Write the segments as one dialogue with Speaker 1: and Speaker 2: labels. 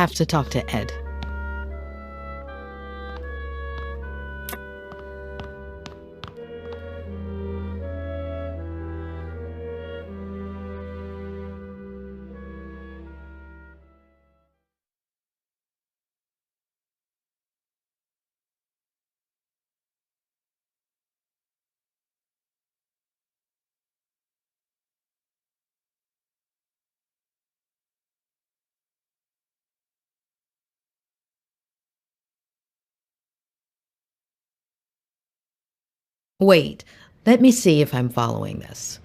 Speaker 1: have to talk to Ed. Wait, let me see if I'm following this.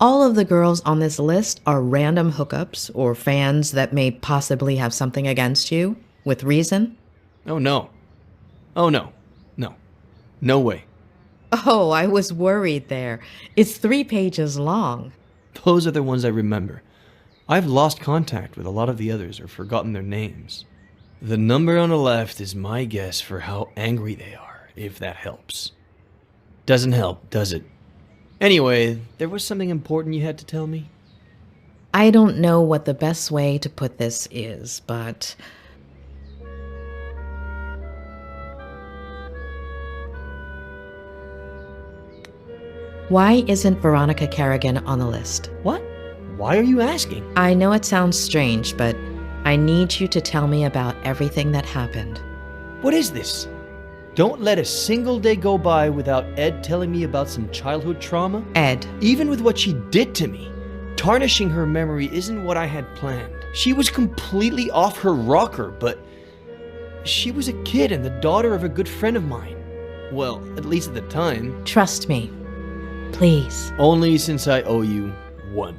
Speaker 1: All of the girls on this list are random hookups or fans that may possibly have something against you, with reason?
Speaker 2: Oh no. Oh no. No. No way.
Speaker 1: Oh, I was worried there. It's 3 pages long.
Speaker 2: Those are the ones I remember. I've lost contact with a lot of the others or forgotten their names. The number on the left is my guess for how angry they are, if that helps. Doesn't help, does it? Anyway, there was something important you had to tell me?
Speaker 1: I don't know what the best way to put this is, but why isn't Veronica Kerrigan on the list?
Speaker 2: What? Why are you asking?
Speaker 1: I know it sounds strange, but I need you to tell me about everything that happened.
Speaker 2: What is this? Don't let a single day go by without Ed telling me about some childhood trauma.
Speaker 1: Ed.
Speaker 2: Even with what she did to me, tarnishing her memory isn't what I had planned. She was completely off her rocker, but she was a kid and the daughter of a good friend of mine. Well, at least at the time.
Speaker 1: Trust me. Please.
Speaker 2: Only since I owe you one.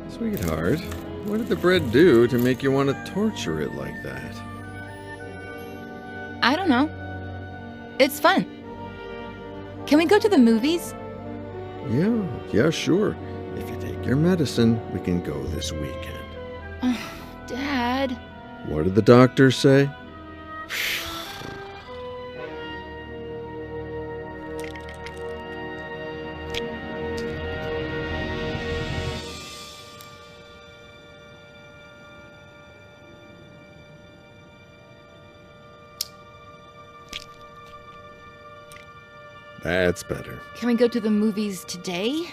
Speaker 3: Sweetheart, what did the bread do to make you want to torture it like that?
Speaker 4: I don't know. It's fun. Can we go to the movies?
Speaker 3: Yeah, sure. If you take your medicine, we can go this weekend.
Speaker 4: Dad.
Speaker 3: What did the doctor say? That's better.
Speaker 4: Can we go to the movies today?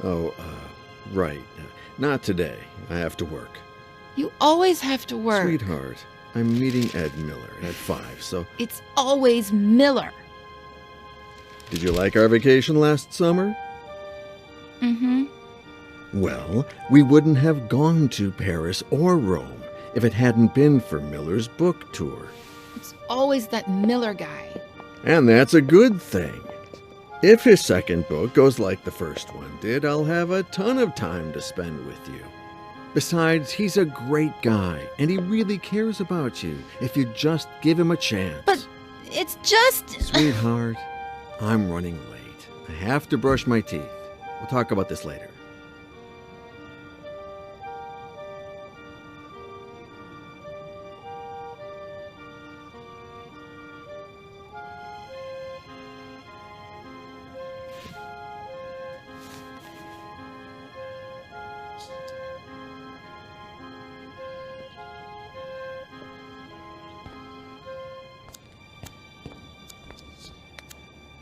Speaker 3: Oh, right. Not today. I have to work.
Speaker 4: You always have to work.
Speaker 3: Sweetheart, I'm meeting Ed Miller at 5, so...
Speaker 4: It's always Miller.
Speaker 3: Did you like our vacation last summer?
Speaker 4: Mm-hmm.
Speaker 3: Well, we wouldn't have gone to Paris or Rome if it hadn't been for Miller's book tour.
Speaker 4: It's always that Miller guy.
Speaker 3: And that's a good thing. If his second book goes like the first one did, I'll have a ton of time to spend with you. Besides, he's a great guy, and he really cares about you if you just give him a chance.
Speaker 4: But it's just...
Speaker 3: Sweetheart, I'm running late. I have to brush my teeth. We'll talk about this later.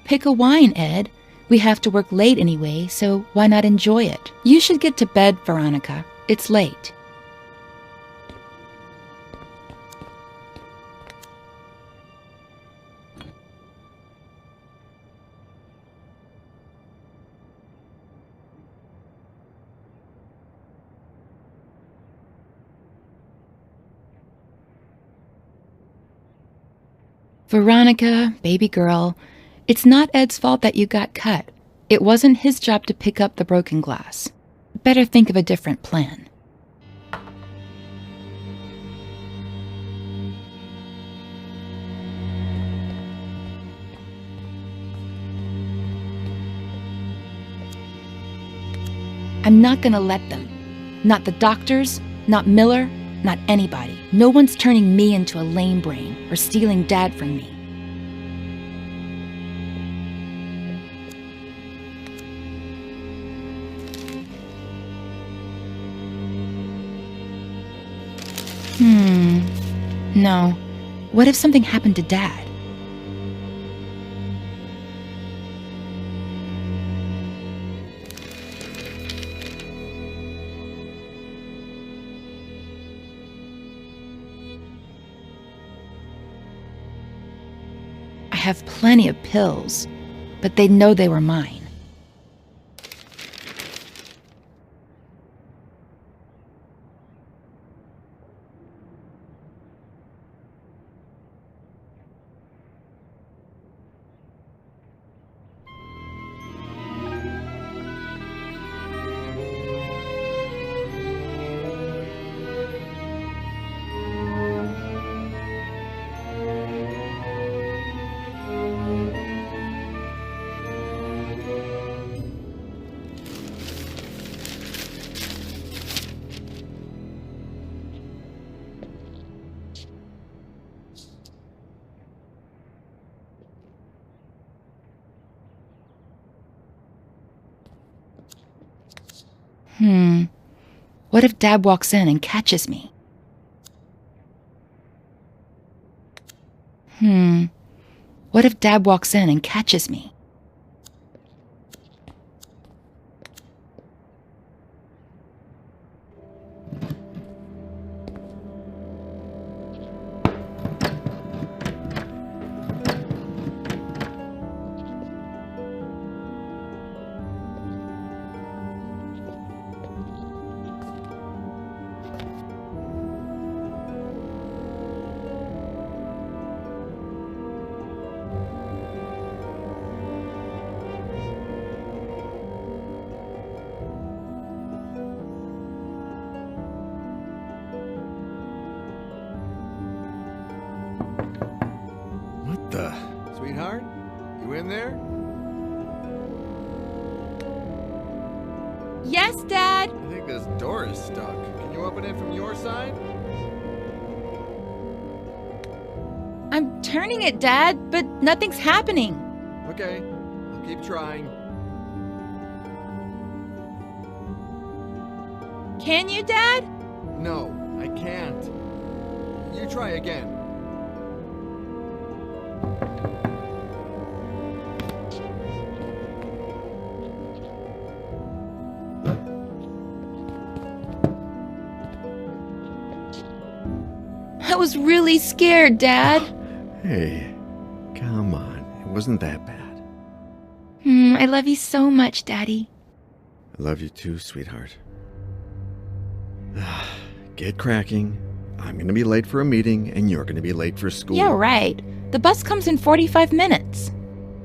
Speaker 4: Pick a wine, Ed. We have to work late anyway, so why not enjoy it? You should get to bed, Veronica. It's late. Veronica, baby girl, it's not Ed's fault that you got cut. It wasn't his job to pick up the broken glass. Better think of a different plan. I'm not gonna let them. Not the doctors, not Miller, not anybody. No one's turning me into a lame brain or stealing Dad from me. No. What if something happened to Dad? I have plenty of pills, but they'd know they were mine. What if Dad walks in and catches me? What if Dad walks in and catches me?
Speaker 3: Sweetheart? You in there?
Speaker 4: Yes, Dad!
Speaker 3: I think this door is stuck. Can you open it from your side?
Speaker 4: I'm turning it, Dad, but nothing's happening.
Speaker 3: Okay, I'll keep trying.
Speaker 4: Can you, Dad?
Speaker 3: No, I can't. You try again.
Speaker 4: I was really scared, Dad.
Speaker 3: Hey, come on. It wasn't that bad.
Speaker 4: I love you so much, Daddy.
Speaker 3: I love you too, sweetheart. Get cracking. I'm gonna be late for a meeting, and you're gonna be late for school.
Speaker 4: Yeah, right. The bus comes in 45 minutes.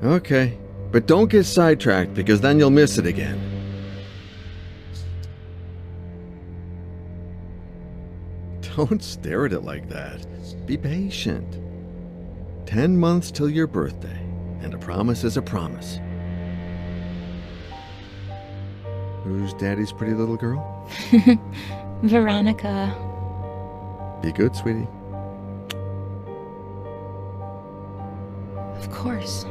Speaker 3: Okay, but don't get sidetracked, because then you'll miss it again. Don't stare at it like that. Be patient. 10 months till your birthday, and a promise is a promise. Who's Daddy's pretty little girl?
Speaker 4: Veronica.
Speaker 3: Be good, sweetie.
Speaker 4: Of course.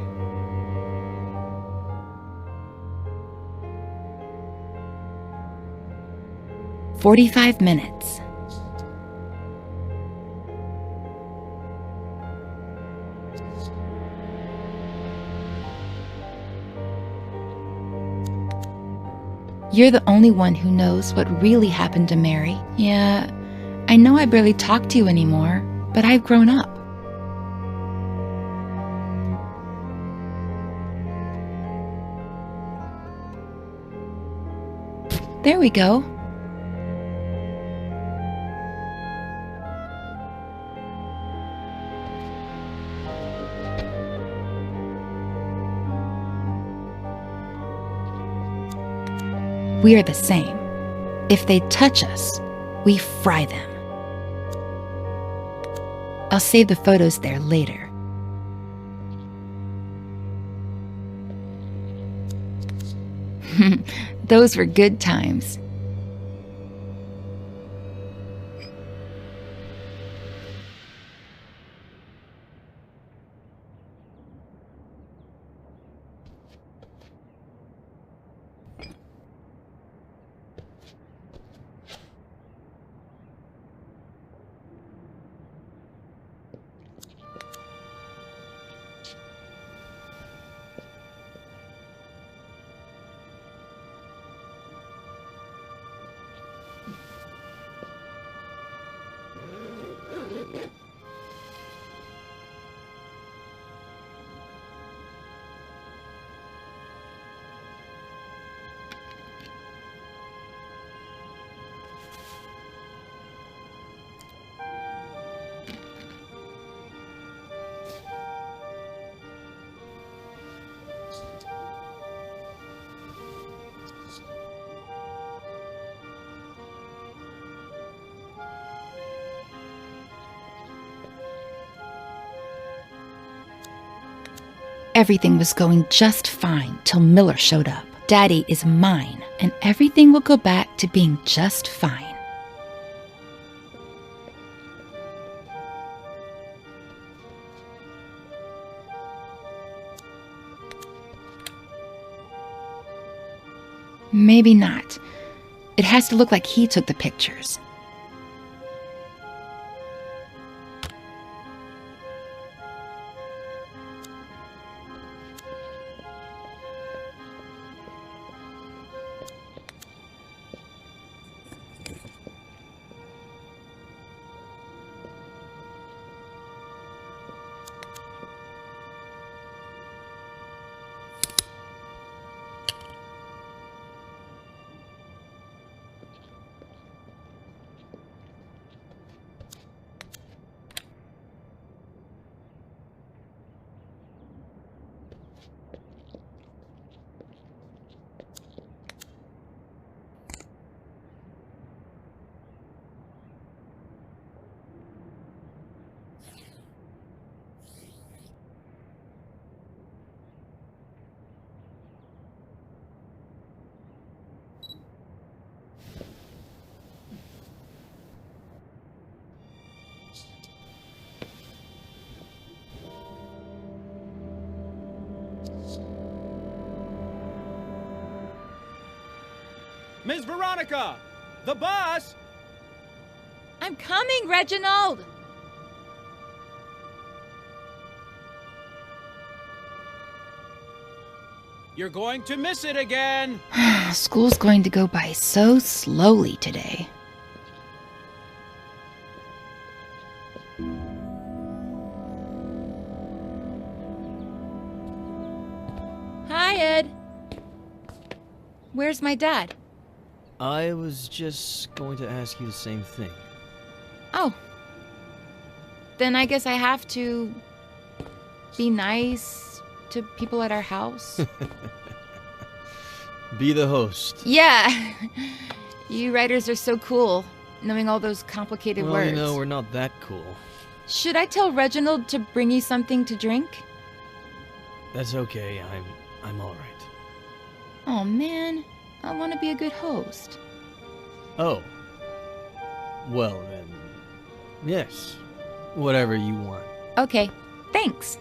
Speaker 4: "45 minutes. You're the only one who knows what really happened to Mary. Yeah, I know I barely talk to you anymore, but I've grown up. There we go. We are the same. If they touch us, we fry them. I'll save the photos there later. Those were good times. Everything was going just fine till Miller showed up. Daddy is mine, and everything will go back to being just fine. Maybe not. It has to look like he took the pictures.
Speaker 5: Ms. Veronica! The bus!
Speaker 4: I'm coming, Reginald!
Speaker 5: You're going to miss it again!
Speaker 4: School's going to go by so slowly today. Hi, Ed. Where's my dad?
Speaker 2: I was just going to ask you the same thing.
Speaker 4: Oh. Then I guess I have to be nice to people at our house.
Speaker 2: Be the host.
Speaker 4: Yeah. You writers are so cool, knowing all those complicated
Speaker 2: Well,
Speaker 4: words.
Speaker 2: you know, we're not that cool.
Speaker 4: Should I tell Reginald to bring you something to drink?
Speaker 2: That's okay. I'm all right.
Speaker 4: Oh man, I want to be a good host.
Speaker 2: Oh. Well then. Yes. Whatever you want.
Speaker 4: Okay, thanks.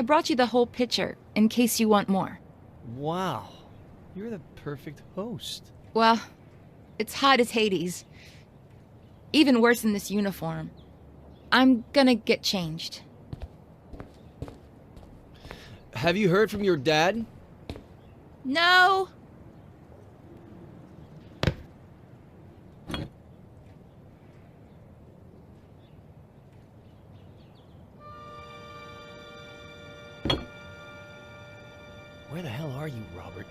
Speaker 4: I brought you the whole picture, in case you want more.
Speaker 2: Wow. You're the perfect host.
Speaker 4: Well, it's hot as Hades. Even worse in this uniform. I'm gonna get changed.
Speaker 2: Have you heard from your dad?
Speaker 4: No!
Speaker 2: Where the hell are you, Robert?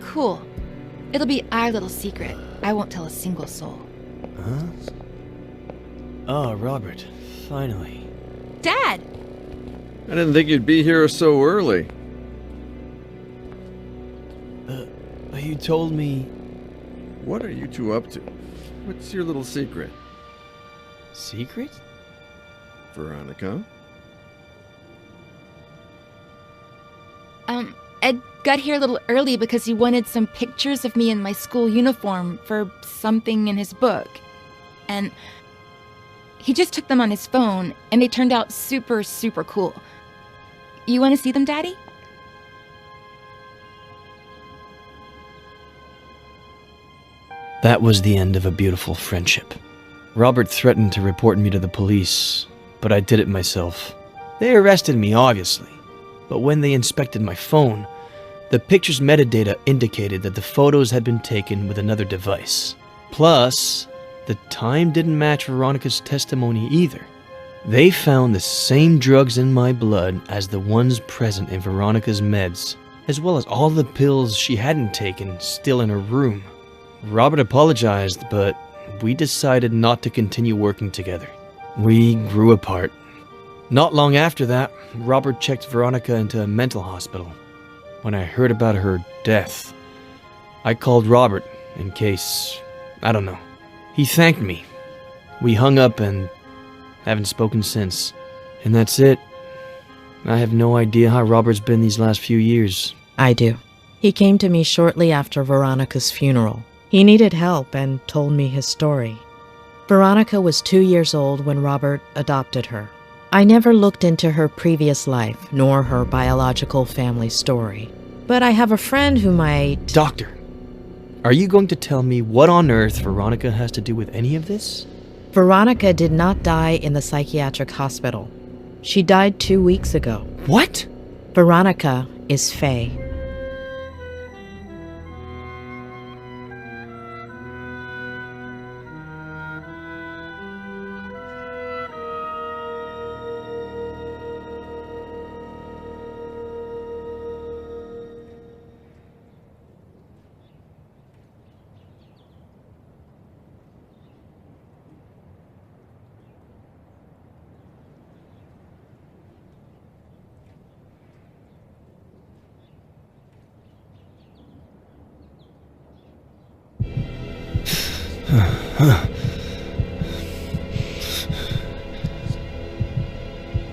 Speaker 4: Cool. It'll be our little secret. I won't tell a single soul.
Speaker 2: Huh? Oh, Robert. Finally.
Speaker 4: Dad!
Speaker 3: I didn't think you'd be here so early.
Speaker 2: You told me...
Speaker 3: What are you two up to? What's your little secret?
Speaker 2: Secret?
Speaker 3: Veronica?
Speaker 4: Ed got here a little early because he wanted some pictures of me in my school uniform for something in his book. And he just took them on his phone, and they turned out super, super cool. You want to see them, Daddy?
Speaker 2: That was the end of a beautiful friendship. Robert threatened to report me to the police, but I did it myself. They arrested me, obviously. But when they inspected my phone, the picture's metadata indicated that the photos had been taken with another device. Plus, the time didn't match Veronica's testimony either. They found the same drugs in my blood as the ones present in Veronica's meds, as well as all the pills she hadn't taken still in her room. Robert apologized, but we decided not to continue working together. We grew apart. Not long after that, Robert checked Veronica into a mental hospital. When I heard about her death, I called Robert in case, I don't know. He thanked me. We hung up and haven't spoken since. And that's it. I have no idea how Robert's been these last few years.
Speaker 1: I do. He came to me shortly after Veronica's funeral. He needed help and told me his story. Veronica was 2 years old when Robert adopted her. I never looked into her previous life, nor her biological family story. But I have a friend who might...
Speaker 2: Doctor, are you going to tell me what on earth Veronica has to do with any of this?
Speaker 1: Veronica did not die in the psychiatric hospital. She died 2 weeks ago.
Speaker 2: What?
Speaker 1: Veronica is Faye.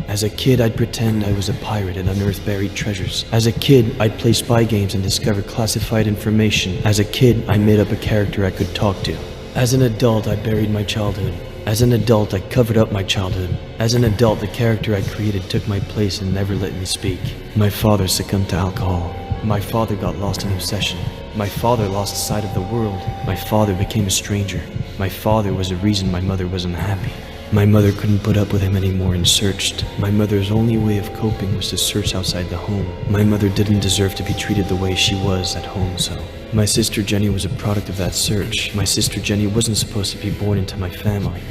Speaker 2: As a kid, I'd pretend I was a pirate and unearth buried treasures. As a kid, I'd play spy games and discover classified information. As a kid, I made up a character I could talk to. As an adult, I buried my childhood. As an adult, I covered up my childhood. As an adult, the character I created took my place and never let me speak. My father succumbed to alcohol. My father got lost in obsession. My father lost sight of the world. My father became a stranger. My father was the reason my mother was unhappy. My mother couldn't put up with him anymore and searched. My mother's only way of coping was to search outside the home. My mother didn't deserve to be treated the way she was at home, so my sister Jenny was a product of that search. My sister Jenny wasn't supposed to be born into my family.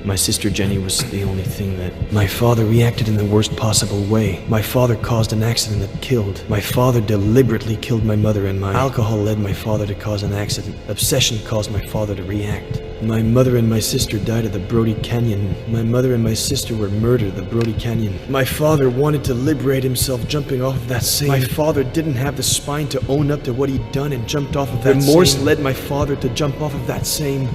Speaker 2: My sister Jenny was the only thing that... My father reacted in the worst possible way. My father caused an accident that killed. My father deliberately killed my mother, and my alcohol led my father to cause an accident. Obsession caused my father to react. My mother and my sister died at the Brody Canyon. My mother and my sister were murdered at the Brody Canyon. My father wanted to liberate himself jumping off of that same... My father didn't have the spine to own up to what he'd done and jumped off of that Remorse same... led my father to jump off of that same...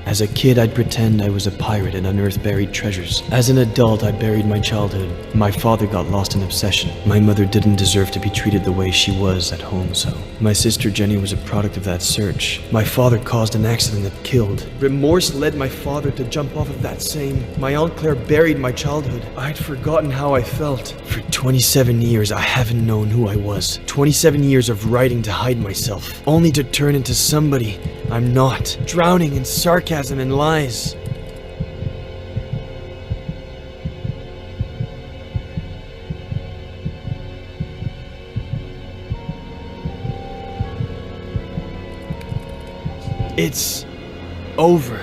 Speaker 2: As a kid, I'd pretend I was a pirate and unearth buried treasures. As an adult, I buried my childhood. My father got lost in obsession. My mother didn't deserve to be treated the way she was at home, so my sister Jenny was a product of that search. My father caused an accident that killed. Remorse led my father to jump off of that same... My Aunt Claire buried my childhood. I'd forgotten how I felt. For 27 years, I haven't known who I was. 27 years of writing to hide myself, only to turn into somebody I'm not, drowning in sarcasm and lies. It's over.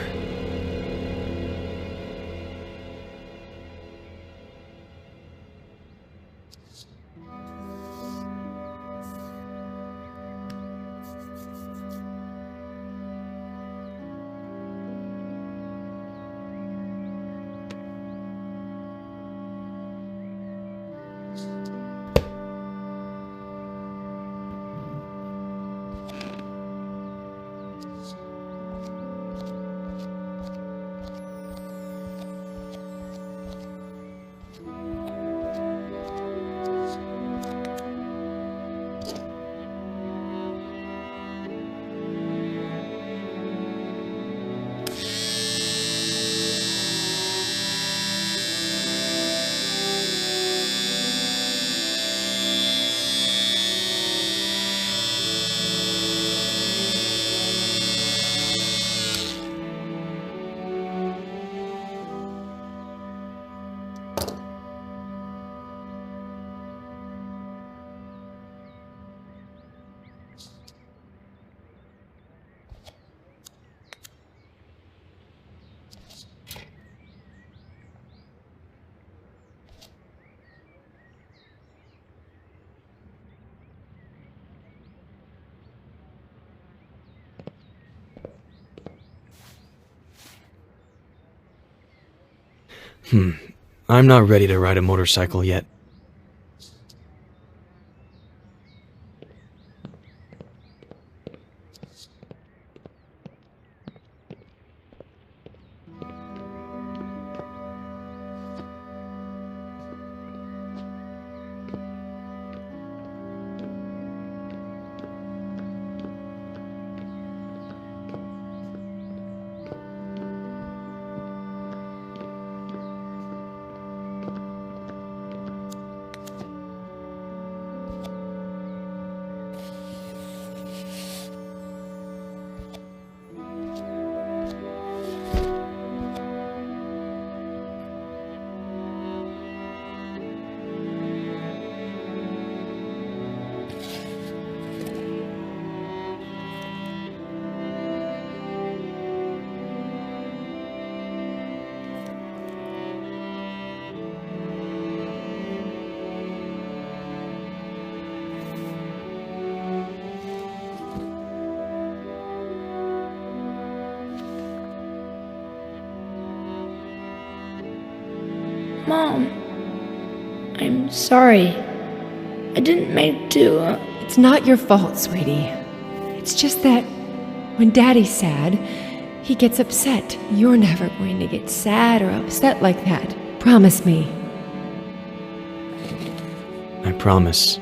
Speaker 2: I'm not ready to ride a motorcycle yet.
Speaker 6: Mom, I'm sorry. I didn't mean to.
Speaker 7: It's not your fault, sweetie. It's just that when Daddy's sad, he gets upset. You're never going to get sad or upset like that. Promise me.
Speaker 2: I promise.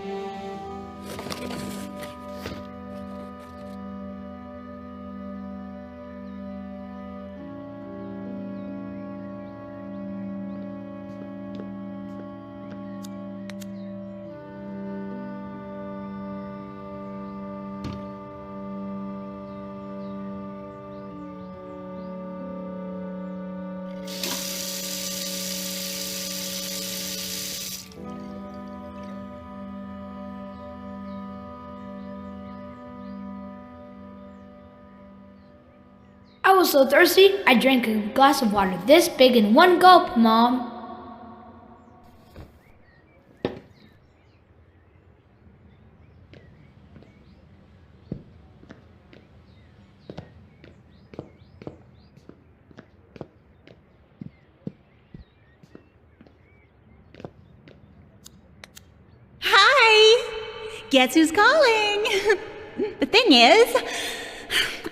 Speaker 6: I was so thirsty, I drank a glass of water this big in one gulp, Mom.
Speaker 8: Hi! Guess who's calling? The thing is,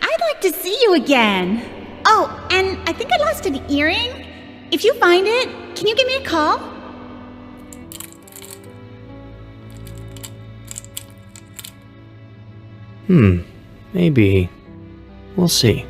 Speaker 8: I'd like to see you again. Oh, and I think I lost an earring. If you find it, can you give me a call?
Speaker 2: Maybe. We'll see.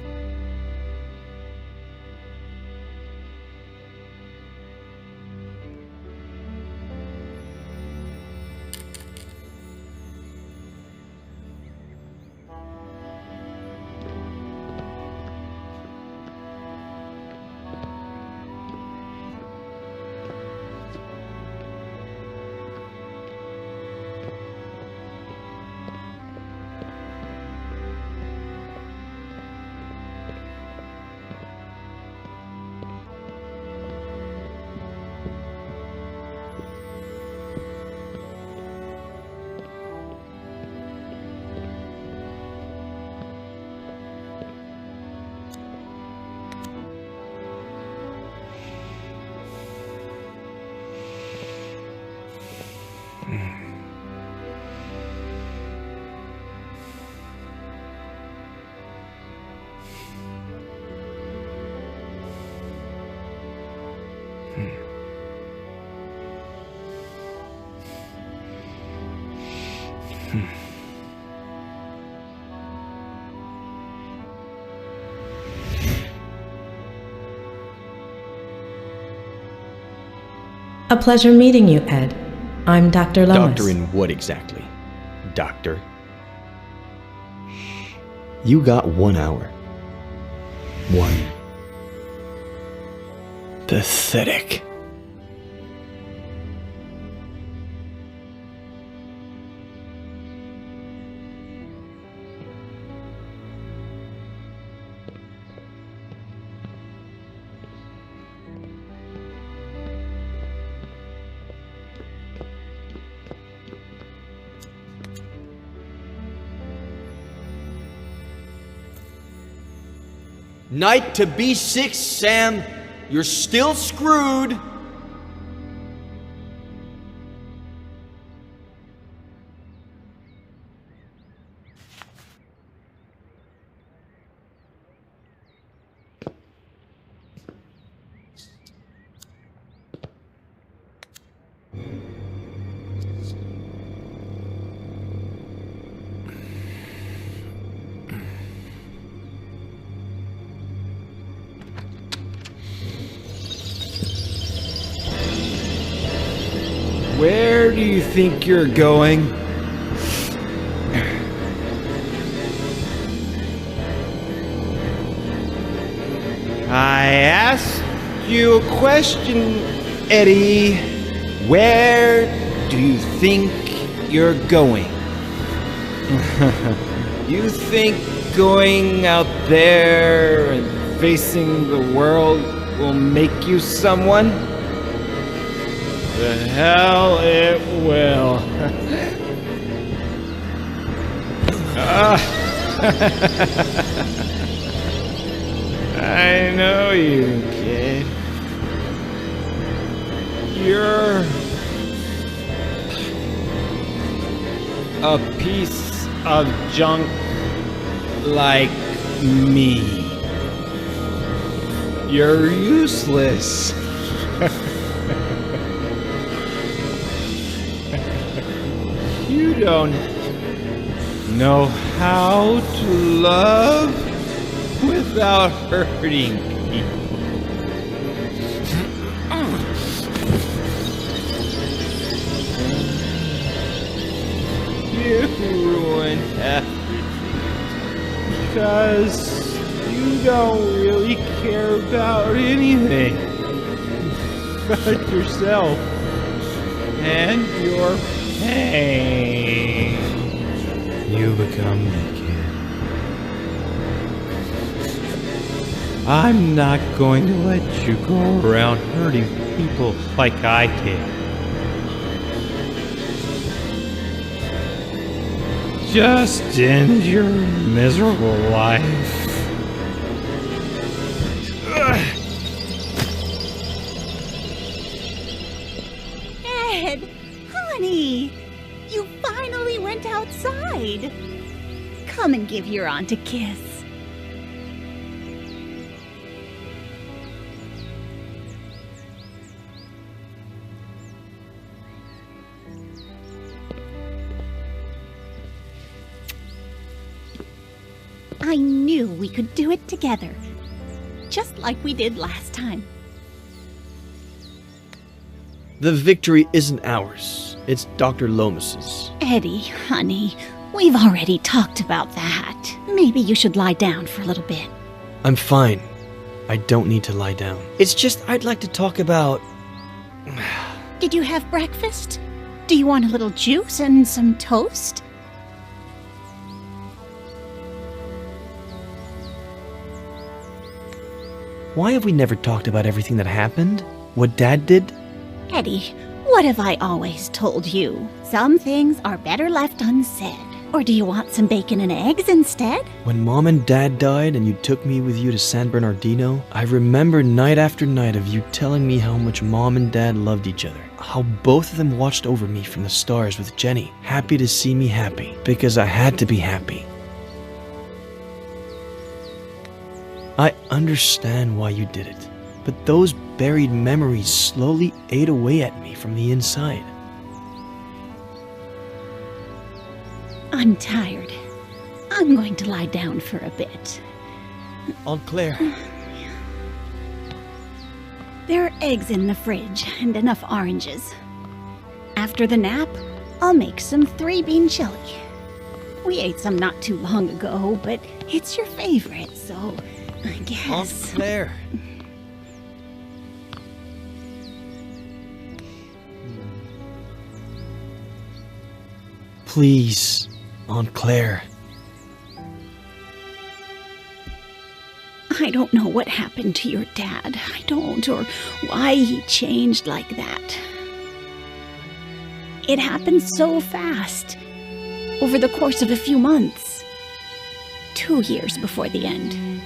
Speaker 1: A pleasure meeting you, Ed. I'm Dr. Lois.
Speaker 2: Doctor in what exactly? Doctor? You got 1 hour. One. Pathetic. Knight to B6, Sam. You're still screwed.
Speaker 5: Where do you think you're going? I asked you a question, Eddie. Where do you think you're going? You think going out there and facing the world will make you someone? The hell it will. I know you, kid. You're a piece of junk like me. You're useless. You don't know how to love without hurting people. You ruin everything because you don't really care about anything but yourself and your pain. You become me, kid. I'm not going to let you go around hurting people like I did. Just end your miserable life.
Speaker 8: Ed, honey, you finally went outside. Come and give your aunt a kiss. I knew we could do it together, just like we did last time.
Speaker 2: The victory isn't ours. It's Dr. Lomas's.
Speaker 8: Eddie, honey, we've already talked about that. Maybe you should lie down for a little bit.
Speaker 2: I'm fine. I don't need to lie down. It's just I'd like to talk about...
Speaker 8: Did you have breakfast? Do you want a little juice and some toast?
Speaker 2: Why have we never talked about everything that happened? What Dad did?
Speaker 8: Eddie, what have I always told you? Some things are better left unsaid. Or do you want some bacon and eggs instead?
Speaker 2: When Mom and Dad died and you took me with you to San Bernardino, I remember night after night of you telling me how much Mom and Dad loved each other. How both of them watched over me from the stars with Jenny, happy to see me happy, because I had to be happy. I understand why you did it, but those buried memories slowly ate away at me from the inside.
Speaker 8: I'm tired. I'm going to lie down for a bit.
Speaker 2: Aunt Claire.
Speaker 8: There are eggs in the fridge and enough oranges. After the nap, I'll make some 3-bean chili. We ate some not too long ago, but it's your favorite, so I guess...
Speaker 2: Aunt Claire. Please, Aunt Claire.
Speaker 8: I don't know what happened to your dad. I don't, or why he changed like that. It happened so fast, over the course of a few months. 2 years before the end.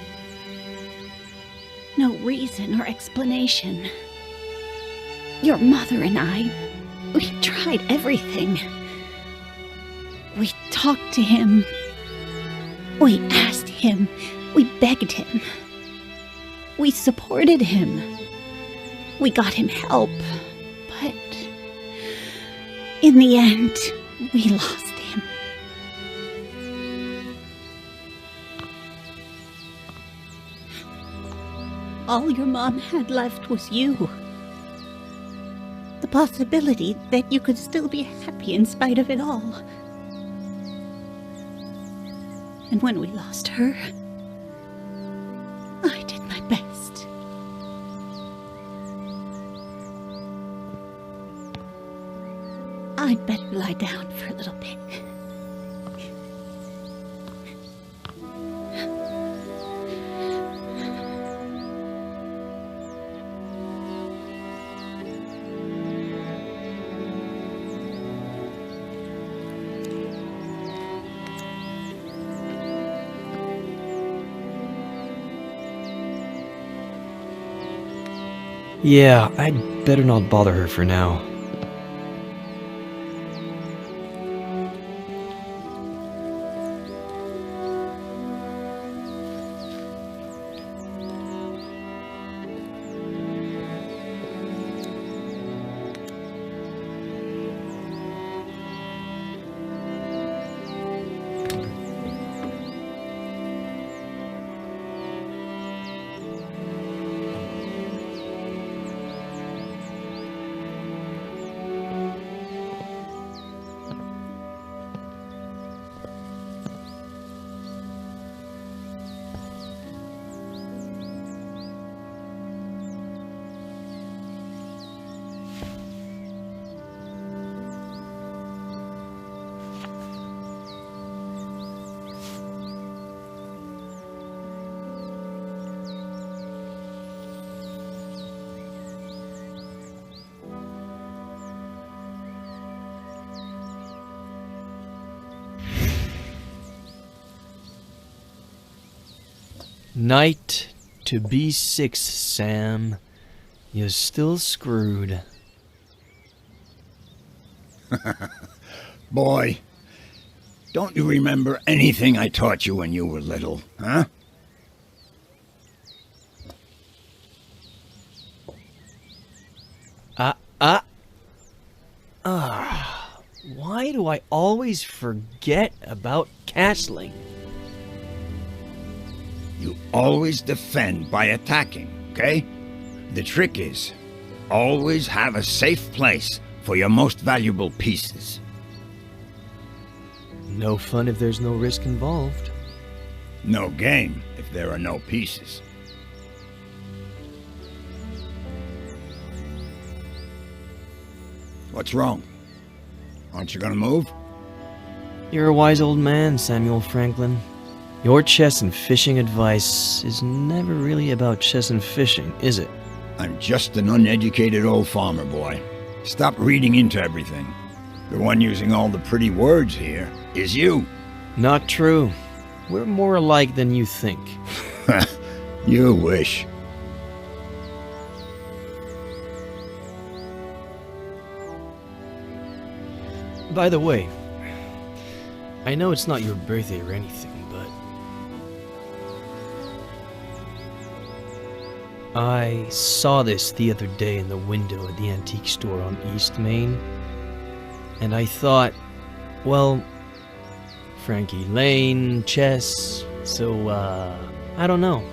Speaker 8: No reason or explanation. Your mother and I, we tried everything. We talked to him. We asked him. We begged him. We supported him. We got him help. But in the end, we lost him. All your mom had left was you. The possibility that you could still be happy in spite of it all. And when we lost her, I did my best. I'd better lie down for a little bit.
Speaker 2: Yeah, I'd better not bother her for now. Knight to B6, Sam. You're still screwed.
Speaker 9: Boy, don't you remember anything I taught you when you were little, huh?
Speaker 2: Why do I always forget about castling?
Speaker 9: You always defend by attacking, okay? The trick is, always have a safe place for your most valuable pieces.
Speaker 2: No fun if there's no risk involved.
Speaker 9: No game if there are no pieces. What's wrong? Aren't you gonna move?
Speaker 2: You're a wise old man, Samuel Franklin. Your chess and fishing advice is never really about chess and fishing, is it?
Speaker 9: I'm just an uneducated old farmer boy. Stop reading into everything. The one using all the pretty words here is you.
Speaker 2: Not true. We're more alike than you think.
Speaker 9: You wish.
Speaker 2: By the way, I know it's not your birthday or anything, but I saw this the other day in the window at the antique store on East Main, and I thought, well, Frankie Lane, chess, so, I don't know.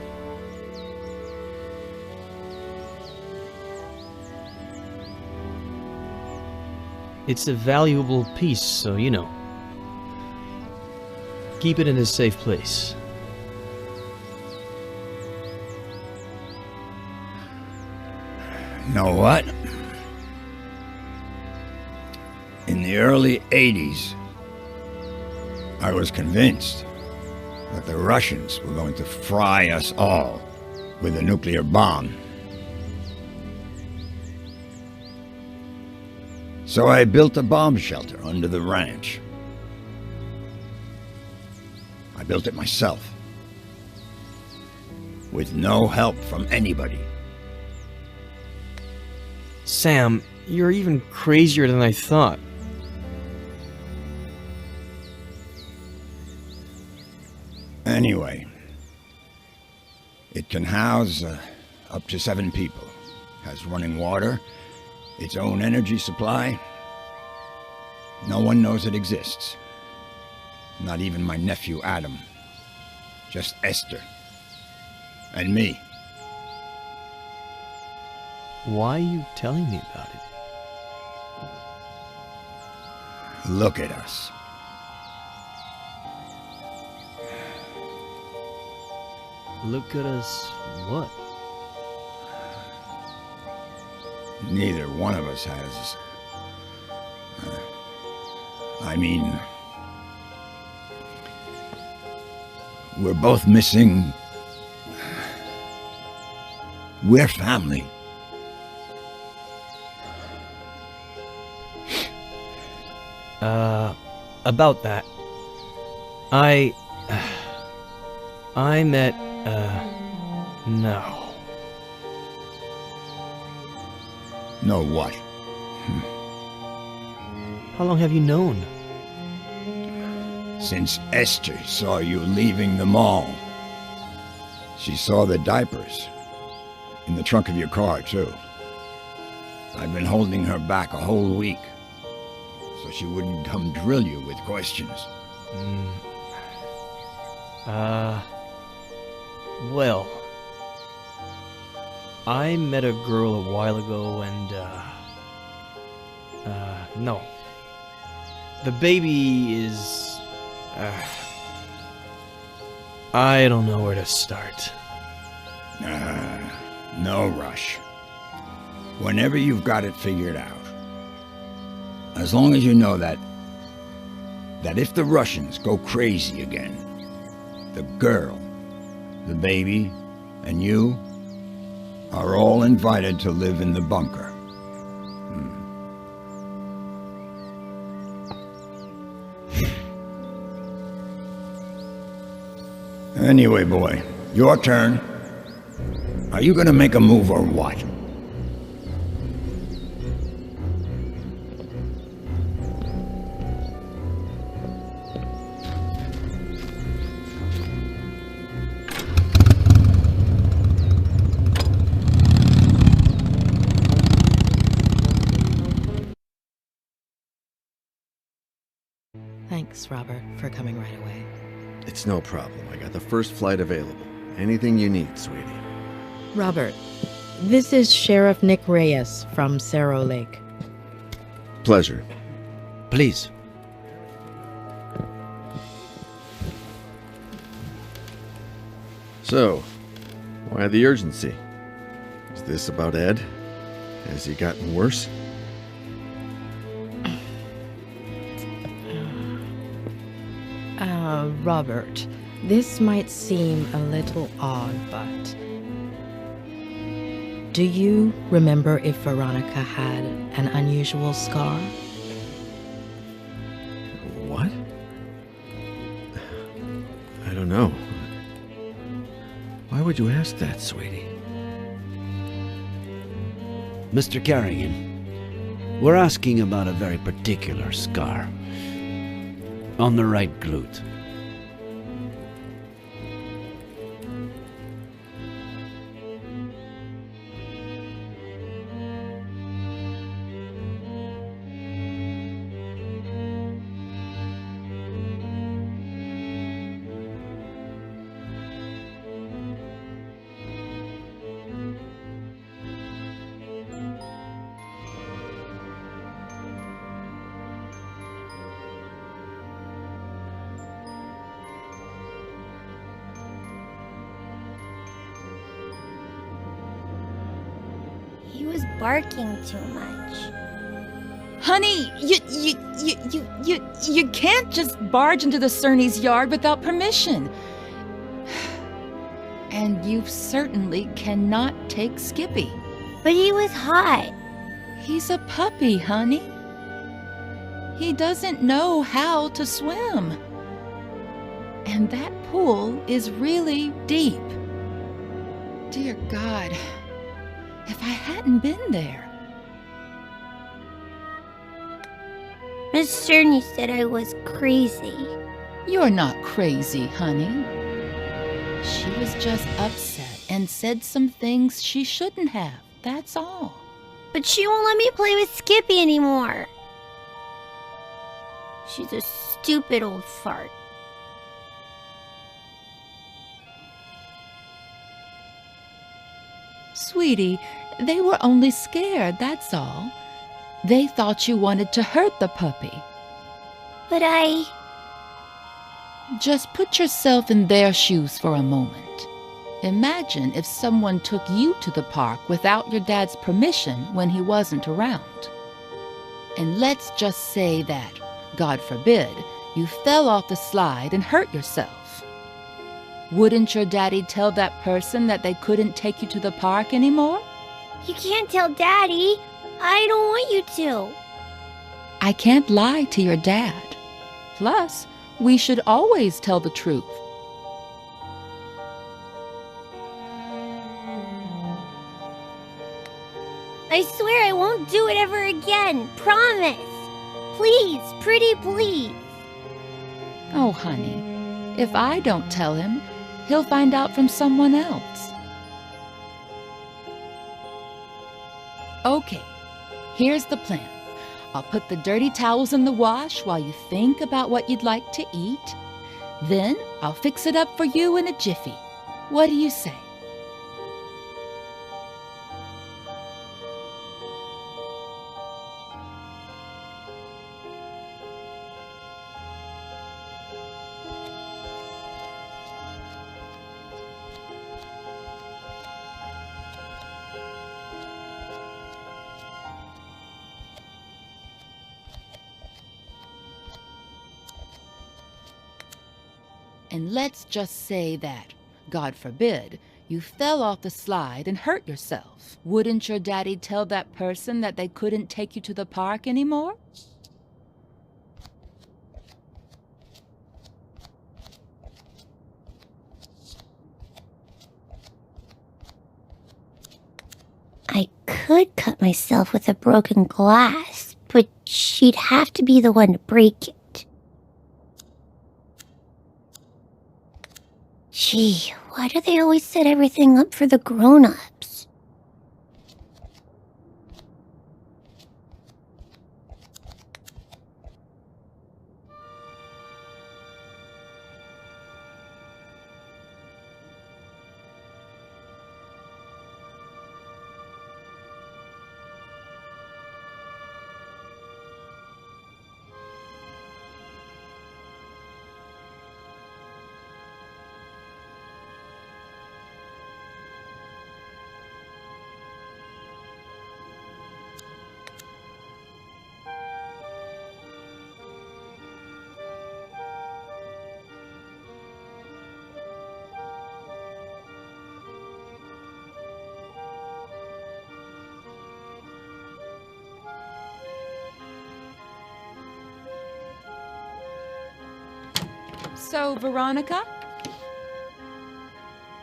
Speaker 2: It's a valuable piece, so, you know, keep it in a safe place.
Speaker 9: Know what? In the early 80s, I was convinced that the Russians were going to fry us all with a nuclear bomb. So I built a bomb shelter under the ranch. I built it myself, with no help from anybody.
Speaker 2: Sam, you're even crazier than I thought.
Speaker 9: Anyway, it can house up to 7 people. Has running water, its own energy supply. No one knows it exists. Not even my nephew Adam. Just Esther. And me.
Speaker 2: Why are you telling me about it?
Speaker 9: Look at us.
Speaker 2: Look at us, what?
Speaker 9: Neither one of us has... I mean... We're both missing... We're family.
Speaker 2: About that. I met, no.
Speaker 9: Know what?
Speaker 2: How long have you known?
Speaker 9: Since Esther saw you leaving the mall. She saw the diapers. In the trunk of your car, too. I've been holding her back a whole week. So she wouldn't come drill you with questions.
Speaker 2: Well, I met a girl a while ago and, no. The baby is, I don't know where to start.
Speaker 9: No rush. Whenever you've got it figured out. As long as you know that if the Russians go crazy again, the girl, the baby, and you are all invited to live in the bunker. Anyway, boy, Your turn. Are you gonna make a move or what?
Speaker 1: Thanks, Robert, for coming right away.
Speaker 3: It's no problem. I got the first flight available. Anything you need, sweetie.
Speaker 1: Robert, this is Sheriff Nick Reyes from Cerro Lake.
Speaker 3: Pleasure.
Speaker 10: Please.
Speaker 3: So, why the urgency? Is this about Ed? Has he gotten worse?
Speaker 1: Robert, this might seem a little odd, but do you remember if Veronica had an unusual scar?
Speaker 3: What? I don't know. Why would you ask that, sweetie?
Speaker 10: Mr. Carrigan, we're asking about a very particular scar. On the right glute.
Speaker 11: He was barking too much.
Speaker 4: Honey, you can't just barge into the Cerny's yard without permission. And you certainly cannot take Skippy.
Speaker 11: But he was hot.
Speaker 4: He's a puppy, honey. He doesn't know how to swim. And that pool is really deep. Dear God, if I hadn't been there.
Speaker 11: Miss Cerny said I was crazy.
Speaker 4: You're not crazy, honey. She was just upset and said some things she shouldn't have, that's all.
Speaker 11: But she won't let me play with Skippy anymore. She's a stupid old fart.
Speaker 4: Sweetie, they were only scared, that's all. They thought you wanted to hurt the puppy.
Speaker 11: But I...
Speaker 4: Just put yourself in their shoes for a moment. Imagine if someone took you to the park without your dad's permission when he wasn't around. And let's just say that, God forbid, you fell off the slide and hurt yourself. Wouldn't your daddy tell that person that they couldn't take you to the park anymore?
Speaker 11: You can't tell Daddy. I don't want you to.
Speaker 4: I can't lie to your dad. Plus, we should always tell the truth.
Speaker 11: I swear I won't do it ever again. Promise. Please, pretty please.
Speaker 4: Oh, honey, if I don't tell him, he'll find out from someone else. Okay, here's the plan. I'll put the dirty towels in the wash while you think about what you'd like to eat. Then I'll fix it up for you in a jiffy. What do you say? And let's just say that, God forbid, you fell off the slide and hurt yourself. Wouldn't your daddy tell that person that they couldn't take you to the park anymore?
Speaker 11: could cut myself with a broken glass, but she'd have to be the one to break it. Gee, why do they always set everything up for the grown-ups?
Speaker 4: So, Veronica,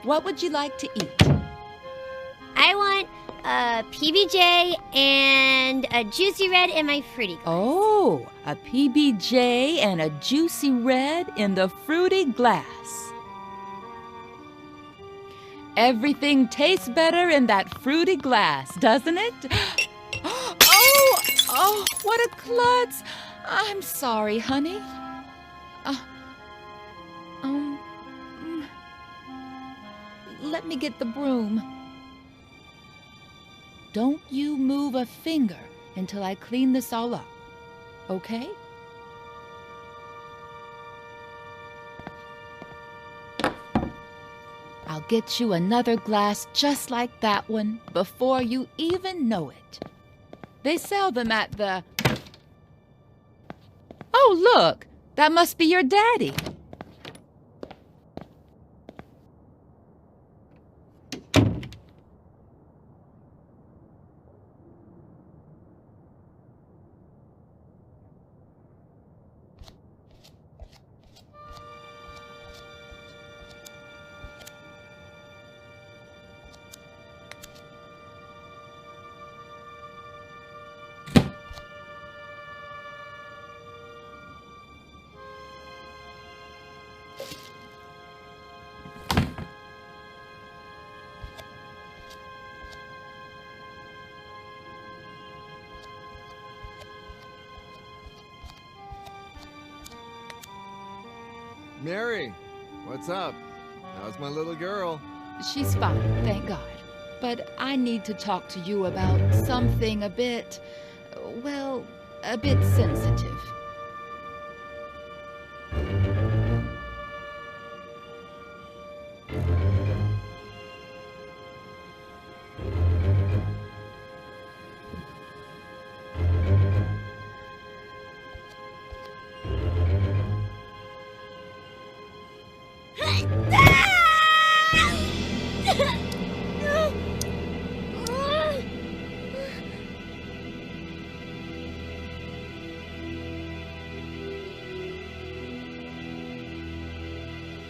Speaker 4: what would you like to eat?
Speaker 11: I want a PBJ and a juicy red in my fruity glass.
Speaker 4: Oh, a PBJ and a juicy red in the fruity glass. Everything tastes better in that fruity glass, doesn't it? Oh, what a klutz. I'm sorry, honey. Let me get the broom. Don't you move a finger until I clean this all up, okay? I'll get you another glass just like that one before you even know it. They sell them at the... Oh, look! That must be your daddy.
Speaker 3: Mary, what's up? How's my little girl?
Speaker 4: She's fine, thank God. But I need to talk to you about something a bit, well, a bit sensitive.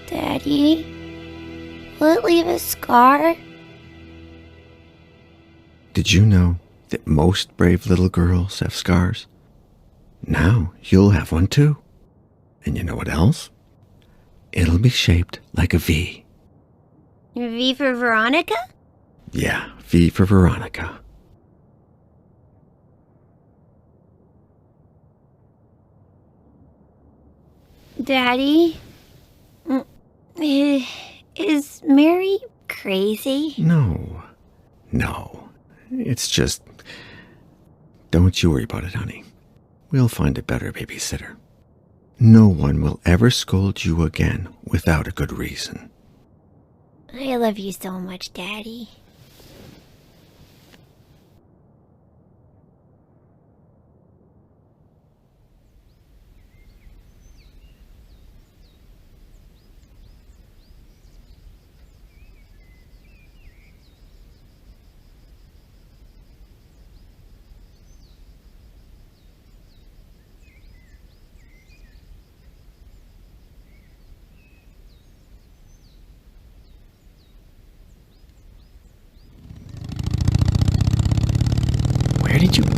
Speaker 11: Daddy, will it leave a scar?
Speaker 3: Did you know that most brave little girls have scars? Now you'll have one too. And you know what else? It'll be shaped like a V.
Speaker 11: V for Veronica?
Speaker 3: Yeah, V for Veronica.
Speaker 11: Daddy, is Mary crazy?
Speaker 3: No. It's just... Don't you worry about it, honey. We'll find a better babysitter. No one will ever scold you again without a good reason.
Speaker 11: I love you so much, Daddy.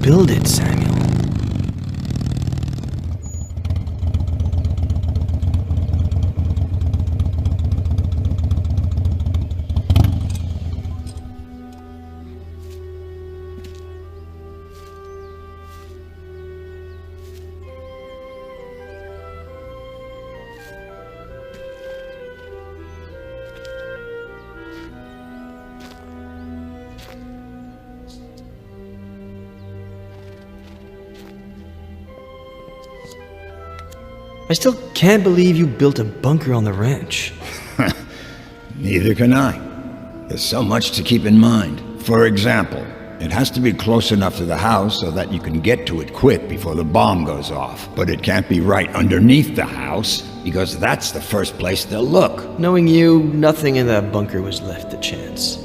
Speaker 2: build it, Samuel? I still can't believe you built a bunker on the ranch.
Speaker 9: Neither can I. There's so much to keep in mind. For example, it has to be close enough to the house so that you can get to it quick before the bomb goes off. But it can't be right underneath the house, because that's the first place they'll look.
Speaker 2: Knowing you, nothing in that bunker was left to chance.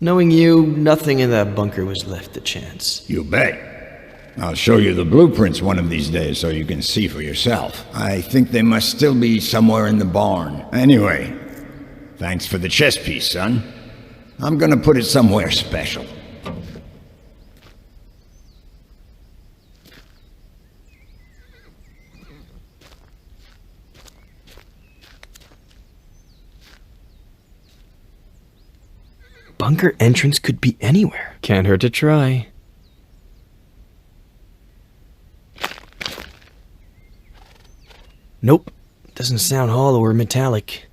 Speaker 2: Knowing you, nothing in that bunker was left to chance.
Speaker 9: You bet. I'll show you the blueprints one of these days so you can see for yourself. I think they must still be somewhere in the barn. Anyway, thanks for the chess piece, son. I'm gonna put it somewhere special.
Speaker 2: Bunker entrance could be anywhere. Can't hurt to try. Nope. Doesn't sound hollow or metallic.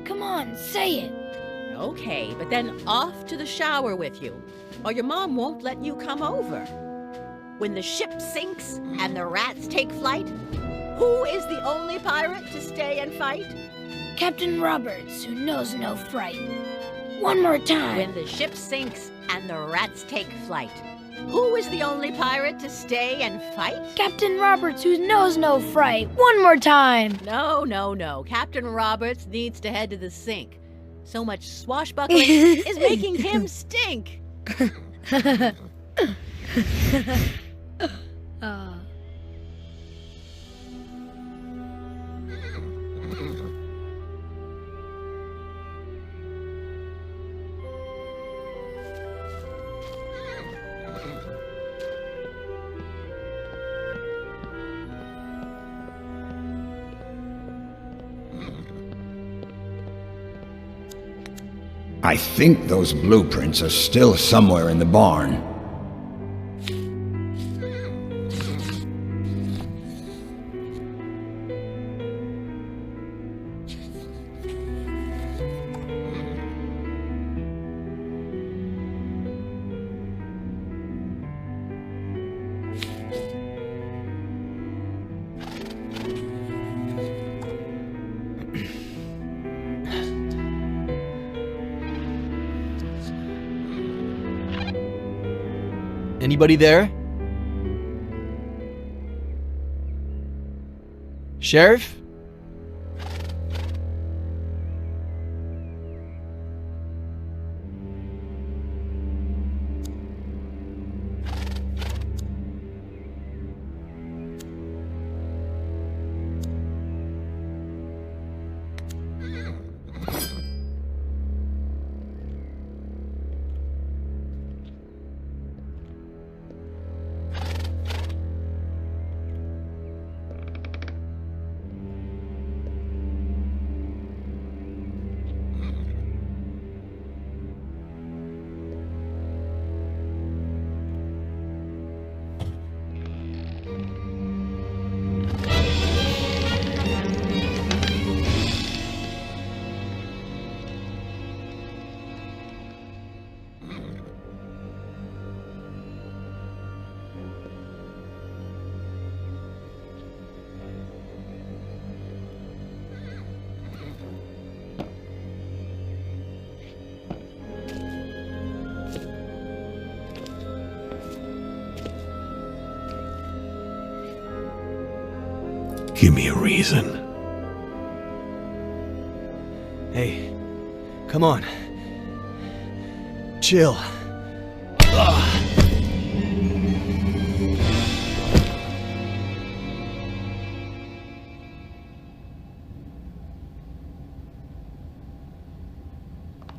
Speaker 6: Come on, say it.
Speaker 12: Okay, but then off to the shower with you, or your mom won't let you come over. When the ship sinks and the rats take flight, who is the only pirate to stay and fight?
Speaker 6: Captain Roberts, who knows no fright. One more time.
Speaker 12: When the ship sinks and the rats take flight, who is the only pirate to stay and fight?
Speaker 6: Captain Roberts, who knows no fright. One more time.
Speaker 12: No, no, no. Captain Roberts needs to head to the sink. So much swashbuckling is making him stink.
Speaker 9: I think those blueprints are still somewhere in the barn.
Speaker 2: Anybody there? Sheriff?
Speaker 13: Give me a reason.
Speaker 2: Hey, come on. Chill.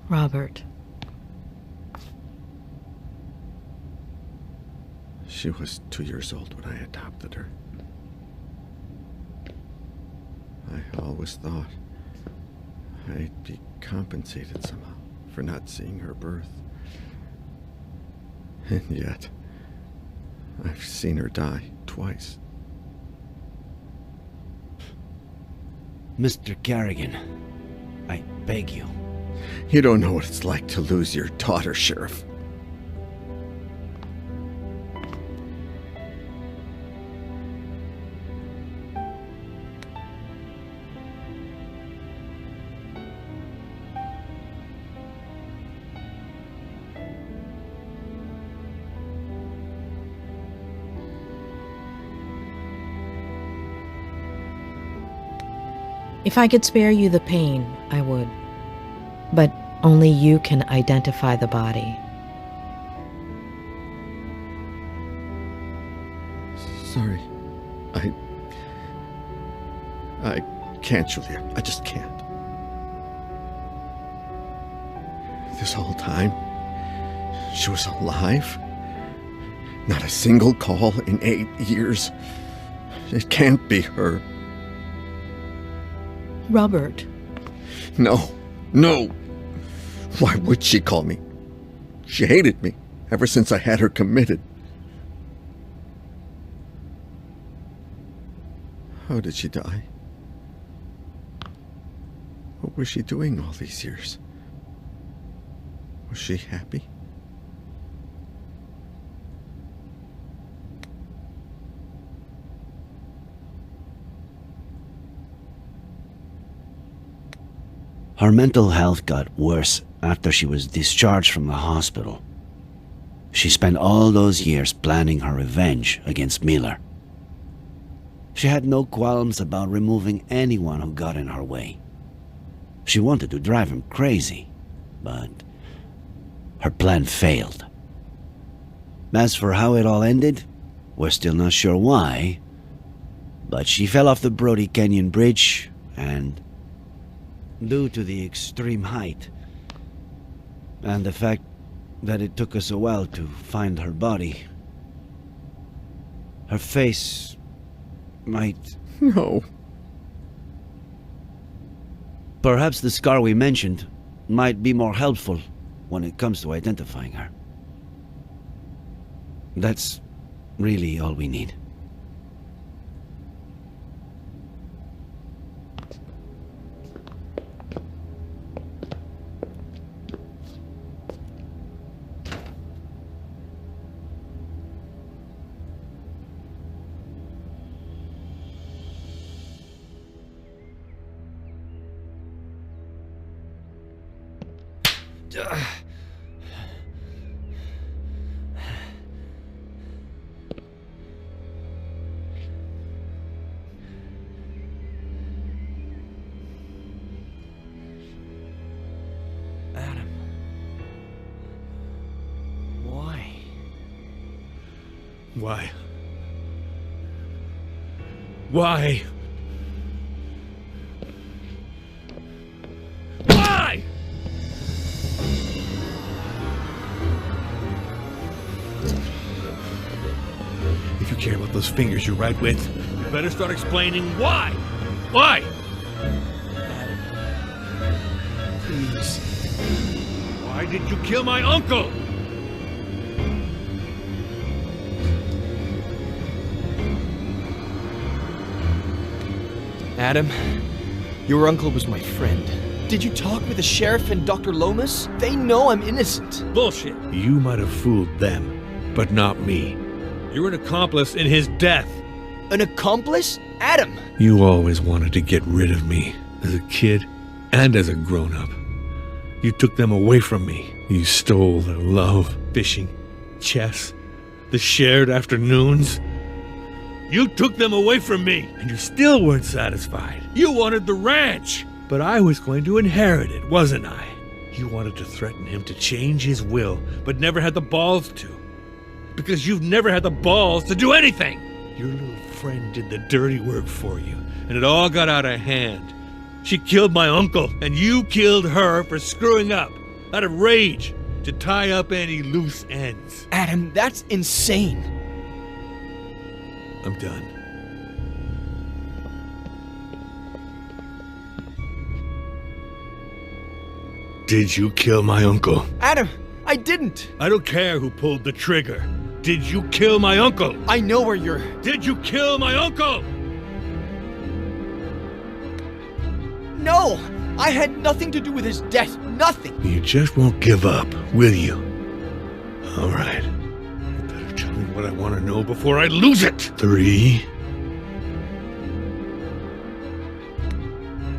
Speaker 1: Robert.
Speaker 3: She was 2 years old when I adopted her. I always thought I'd be compensated somehow for not seeing her birth. And yet, I've seen her die twice.
Speaker 10: Mr. Carrigan, I beg you.
Speaker 3: You don't know what it's like to lose your daughter, Sheriff.
Speaker 1: If I could spare you the pain, I would. But only you can identify the body.
Speaker 3: Sorry. I can't, Julia. I just can't. This whole time, she was alive. Not a single call in 8 years. It can't be her.
Speaker 1: Robert.
Speaker 3: No. Why would she call me? She hated me ever since I had her committed. How did she die? What was she doing all these years? Was she happy?
Speaker 10: Her mental health got worse after she was discharged from the hospital. She spent all those years planning her revenge against Miller. She had no qualms about removing anyone who got in her way. She wanted to drive him crazy, but her plan failed. As for how it all ended, we're still not sure why, but she fell off the Brody Canyon Bridge and, due to the extreme height and the fact that it took us a while to find her body, her face might...
Speaker 3: No.
Speaker 10: Perhaps the scar we mentioned might be more helpful when it comes to identifying her. That's really all we need.
Speaker 2: Adam. Why?
Speaker 13: Why? Why? Why? If you care about those fingers you write with, you better start explaining why. Why?
Speaker 2: Adam. Please.
Speaker 13: Why did you kill my uncle?
Speaker 2: Adam, your uncle was my friend. Did you talk with the sheriff and Dr. Lomas? They know I'm innocent.
Speaker 13: Bullshit. You might have fooled them, but not me. You're an accomplice in his death.
Speaker 2: An accomplice? Adam!
Speaker 13: You always wanted to get rid of me, as a kid and as a grown-up. You took them away from me. You stole their love, fishing, chess, the shared afternoons. You took them away from me, and you still weren't satisfied. You wanted the ranch, but I was going to inherit it, wasn't I? You wanted to threaten him to change his will, but never had the balls to. Because you've never had the balls to do anything. Your little friend did the dirty work for you, and it all got out of hand. She killed my uncle, and you killed her for screwing up, out of rage, to tie up any loose ends.
Speaker 2: Adam, that's insane.
Speaker 13: I'm done. Did you kill my uncle?
Speaker 2: Adam, I didn't.
Speaker 13: I don't care who pulled the trigger. Did you kill my uncle?
Speaker 2: I know where you're...
Speaker 13: Did you kill my uncle?
Speaker 2: No! I had nothing to do with his death. Nothing.
Speaker 13: You just won't give up, will you? All right. You better tell me what I want to know before I lose it. 3.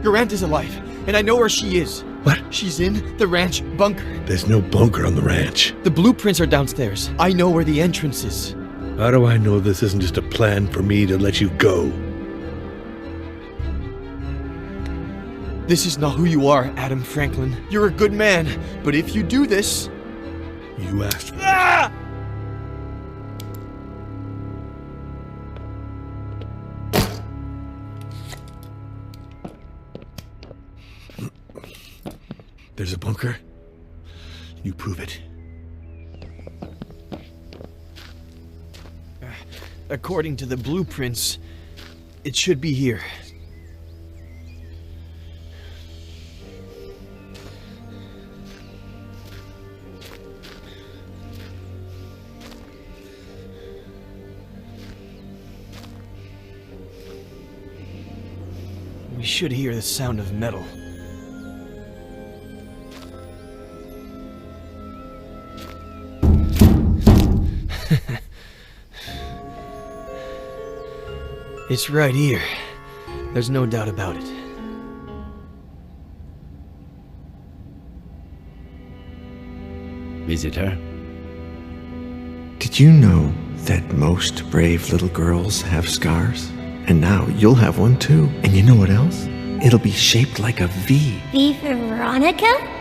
Speaker 2: Your aunt is alive, and I know where she is.
Speaker 13: What?
Speaker 2: She's in the ranch bunker.
Speaker 13: There's no bunker on the ranch.
Speaker 2: The blueprints are downstairs. I know where the entrance is.
Speaker 13: How do I know this isn't just a plan for me to let you go?
Speaker 2: This is not who you are, Adam Franklin. You're a good man, but if you do this...
Speaker 13: You asked for it.
Speaker 2: Ah!
Speaker 13: There's a bunker. You prove it.
Speaker 2: According to the blueprints, it should be here. We should hear the sound of metal. It's right here. There's no doubt about it.
Speaker 10: Is it her?
Speaker 14: Did you know that most brave little girls have scars? And now you'll have one too. And you know what else? It'll be shaped like a V.
Speaker 11: V for Veronica?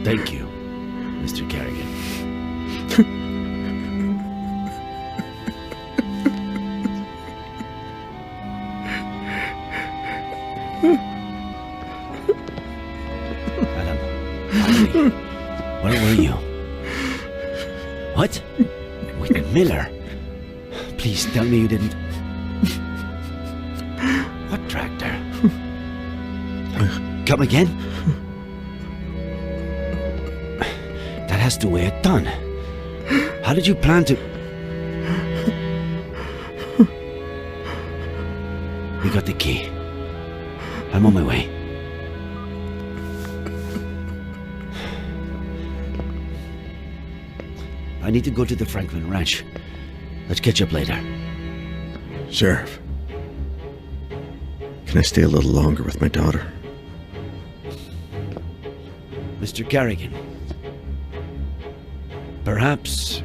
Speaker 10: Thank you, Mr. Kerrigan. Adam, finally. Where were you? What? With Miller? Please tell me you didn't... What tractor? Come again? That has to weigh a ton. How did you plan to... We got the key. I'm on my way. I need to go to the Franklin Ranch. Let's catch up later.
Speaker 14: Sheriff, can I stay a little longer with my daughter?
Speaker 10: Mr. Kerrigan. Perhaps...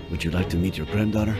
Speaker 10: Would you like to meet your granddaughter?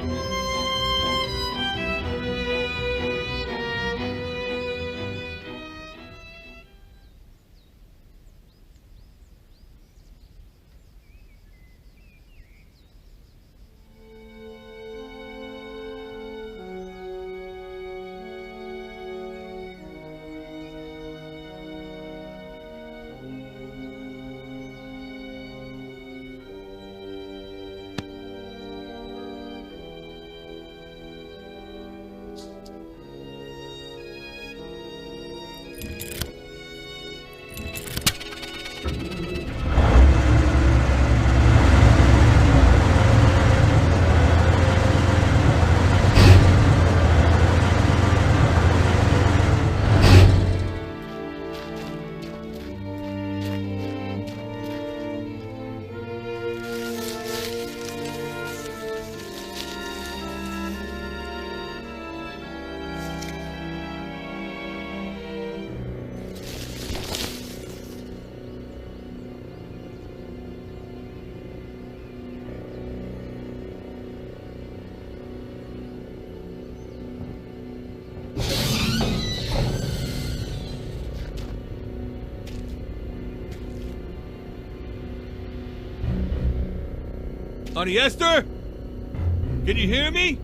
Speaker 13: Auntie Esther? Can you hear me?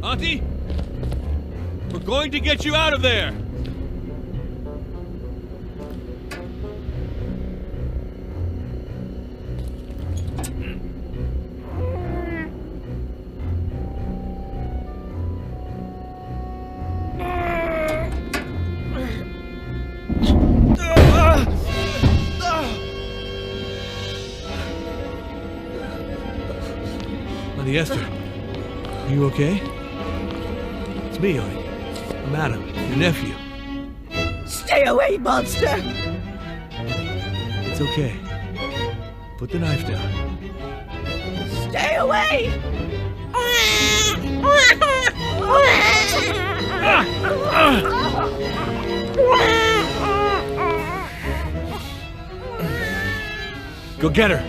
Speaker 13: Auntie? We're going to get you out of there! Auntie Esther, are you okay? It's me, Auntie. I'm Adam, your nephew.
Speaker 12: Stay away, monster!
Speaker 13: It's okay. Put the knife down.
Speaker 12: Stay away!
Speaker 13: Go get her!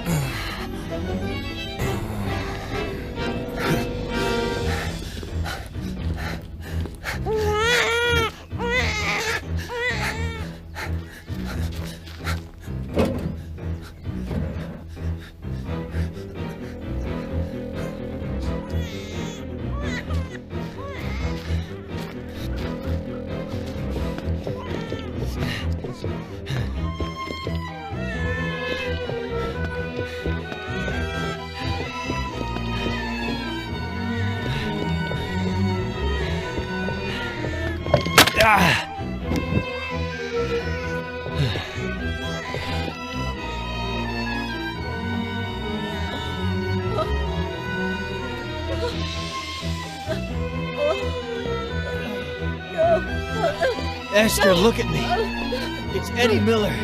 Speaker 2: Esther, look at me. It's Eddie Miller.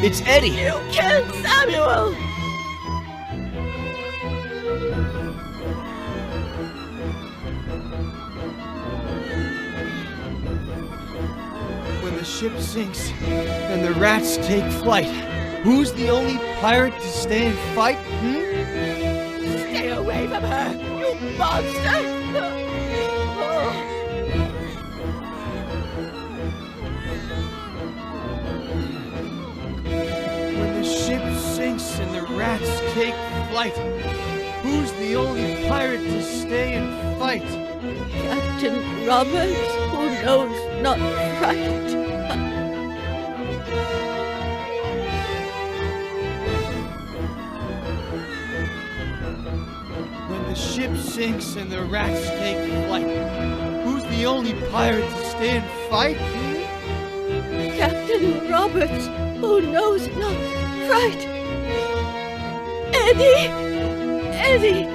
Speaker 2: It's Eddie.
Speaker 12: You killed Samuel!
Speaker 2: When the ship sinks and the rats take flight, who's the only pirate to stay and fight?
Speaker 12: Stay away from her, you monster!
Speaker 2: When the ship sinks and the rats take flight, who's the only pirate to stay and fight?
Speaker 12: Captain Roberts, who knows not right.
Speaker 2: When the ship sinks and the rats take flight, who's the only pirate to stay and fight?
Speaker 12: Captain Roberts, who knows not right. Eddie! Eddie!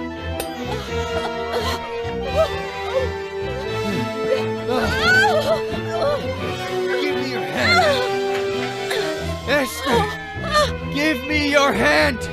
Speaker 2: Give me your hand. Esther! Give me your hand!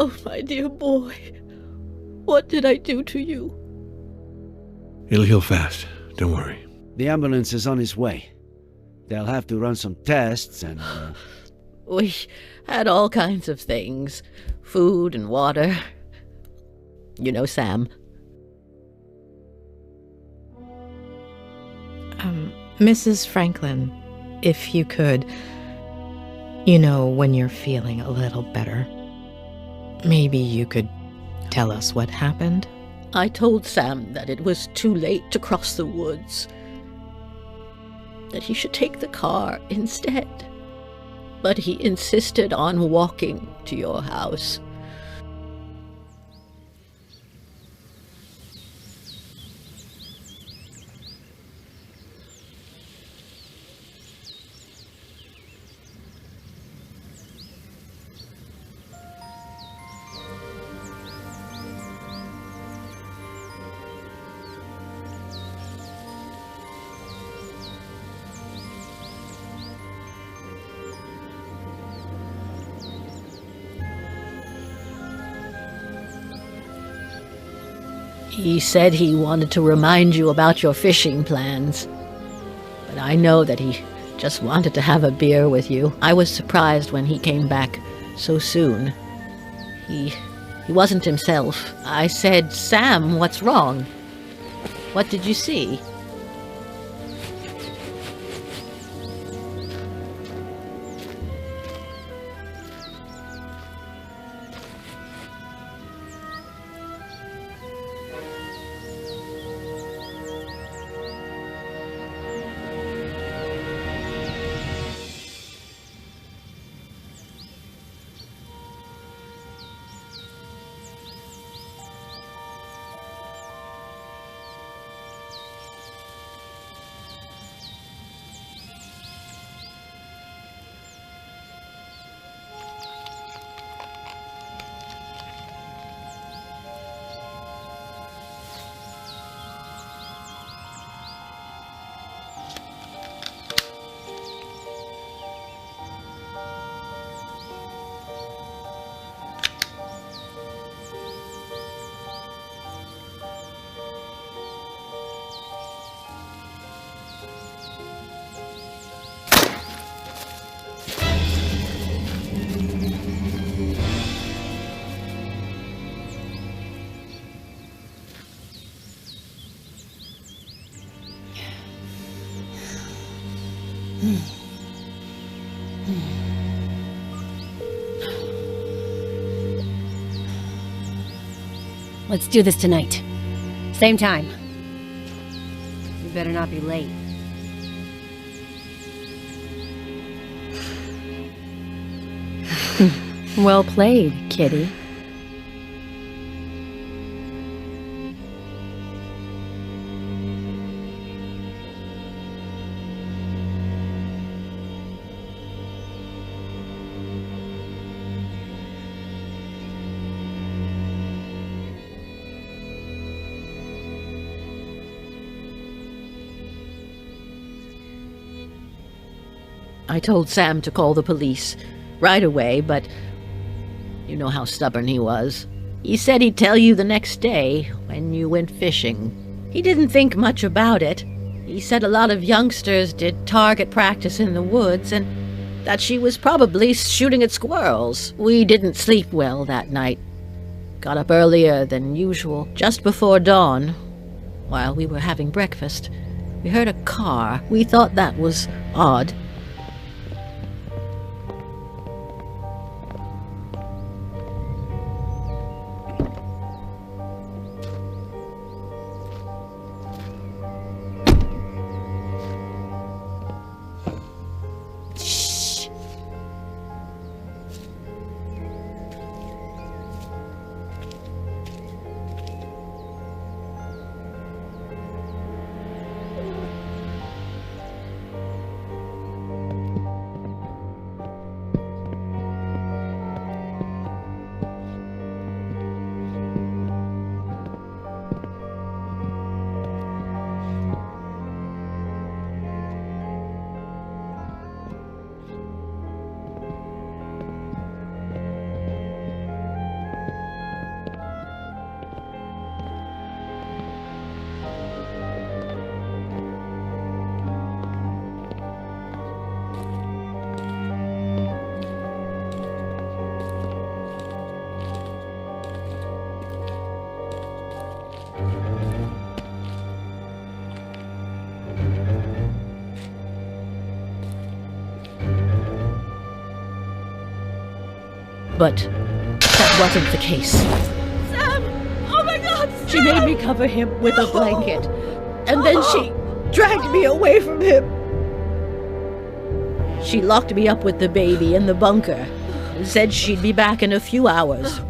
Speaker 12: Oh, my dear boy, what did I do to you?
Speaker 13: It'll heal fast. Don't worry.
Speaker 10: The ambulance is on its way. They'll have to run some tests and...
Speaker 12: We had all kinds of things. Food and water. You know Sam.
Speaker 1: Mrs. Franklin, if you could, you know, when you're feeling a little better, maybe you could tell us what happened?
Speaker 12: I told Sam that it was too late to cross the woods, that he should take the car instead. But he insisted on walking to your house. He said he wanted to remind you about your fishing plans. But I know that he just wanted to have a beer with you. I was surprised when he came back so soon. He wasn't himself. I said, "Sam, what's wrong? What did you see?"
Speaker 15: Let's do this tonight. Same time. You better not be late.
Speaker 7: Well played, kitty.
Speaker 12: I told Sam to call the police right away, but you know how stubborn he was. He said he'd tell you the next day when you went fishing. He didn't think much about it. He said a lot of youngsters did target practice in the woods and that she was probably shooting at squirrels. We didn't sleep well that night. Got up earlier than usual, just before dawn. While we were having breakfast, we heard a car. We thought that was odd. But that wasn't the case.
Speaker 11: Sam! Oh my God, Sam!
Speaker 12: She made me cover him with a blanket, and then she dragged me away from him. She locked me up with the baby in the bunker and said she'd be back in a few hours.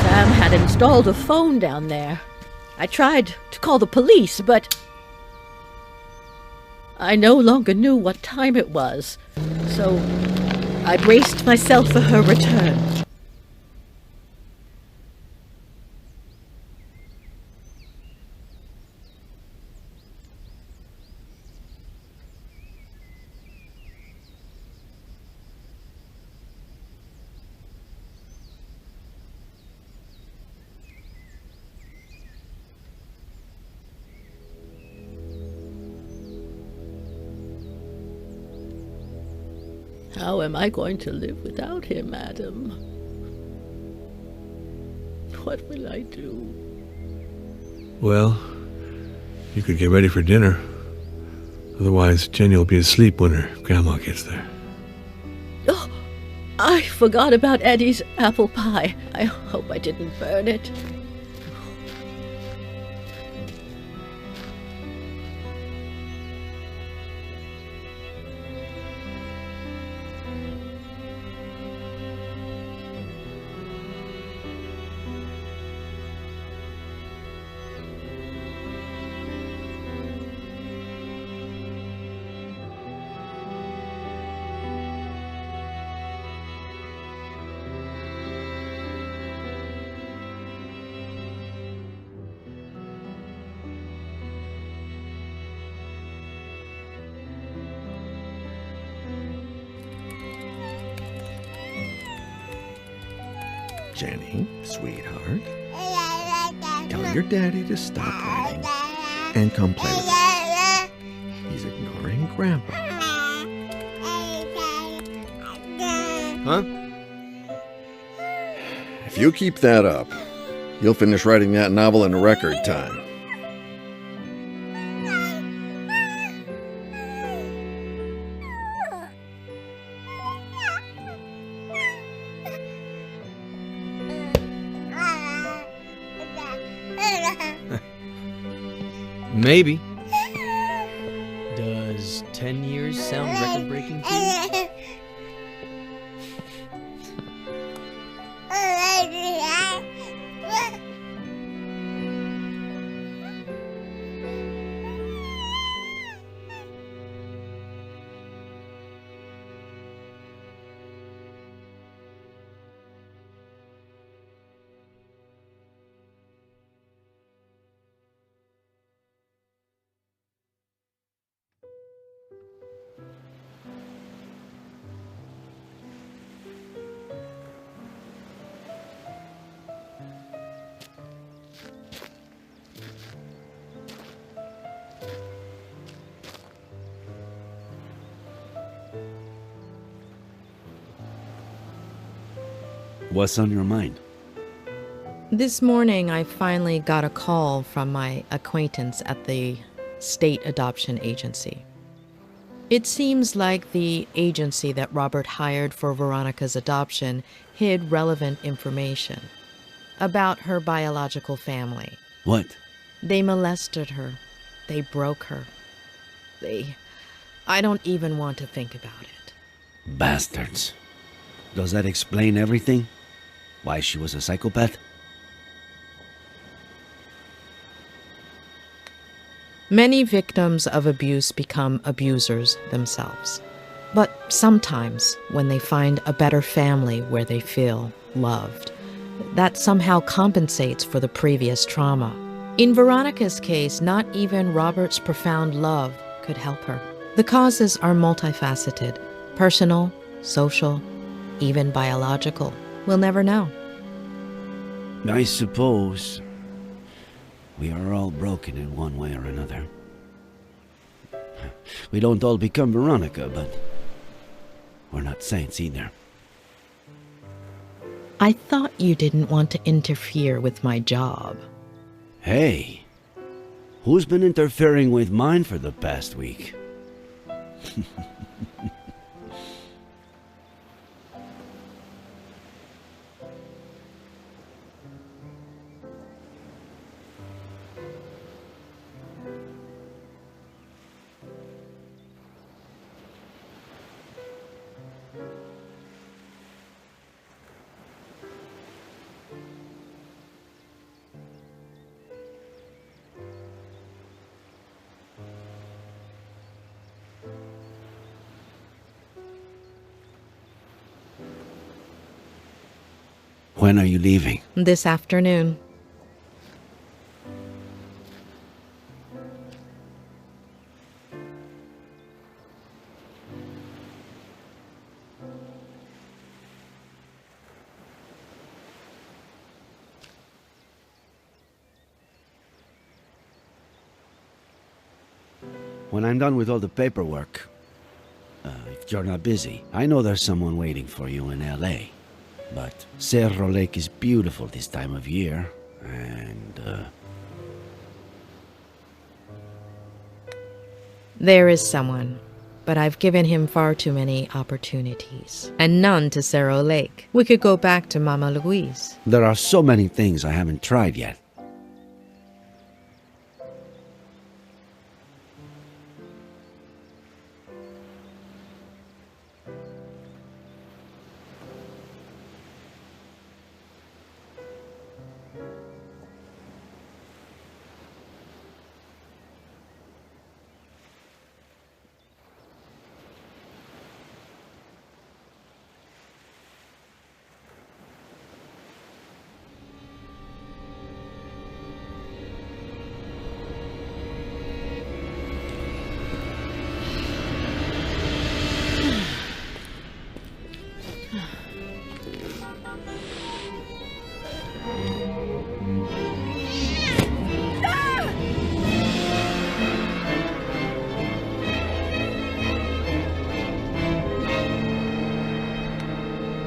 Speaker 12: Sam had installed a phone down there. I tried to call the police, but I no longer knew what time it was, so I braced myself for her return. How am I going to live without him, Adam? What will I do?
Speaker 13: Well, you could get ready for dinner. Otherwise, Jenny will be asleep when her grandma gets there.
Speaker 12: Oh, I forgot about Eddie's apple pie. I hope I didn't burn it.
Speaker 3: Jenny, sweetheart, tell your daddy to stop writing and come play with us. He's ignoring Grandpa.
Speaker 2: Huh?
Speaker 3: If you keep that up, you'll finish writing that novel in record time.
Speaker 2: Maybe. Does 10 years sound record-breaking to you?
Speaker 10: What's on your mind?
Speaker 1: This morning, I finally got a call from my acquaintance at the state adoption agency. It seems like the agency that Robert hired for Veronica's adoption hid relevant information about her biological family.
Speaker 10: What?
Speaker 1: They molested her. They broke her. I don't even want to think about it.
Speaker 10: Bastards. Does that explain everything? Why she was a psychopath?
Speaker 1: Many victims of abuse become abusers themselves. But sometimes, when they find a better family where they feel loved, that somehow compensates for the previous trauma. In Veronica's case, not even Robert's profound love could help her. The causes are multifaceted, personal, social, even biological. We'll never know.
Speaker 10: I suppose we are all broken in one way or another. We don't all become Veronica, but we're not saints either.
Speaker 1: I thought you didn't want to interfere with my job.
Speaker 10: Hey, who's been interfering with mine for the past week? When are you leaving?
Speaker 1: This afternoon.
Speaker 10: When I'm done with all the paperwork, if you're not busy, I know there's someone waiting for you in L.A., but Cerro Lake is beautiful this time of year, and,
Speaker 1: There is someone, but I've given him far too many opportunities, and none to Cerro Lake. We could go back to Mama Louise.
Speaker 10: there are so many things I haven't tried yet.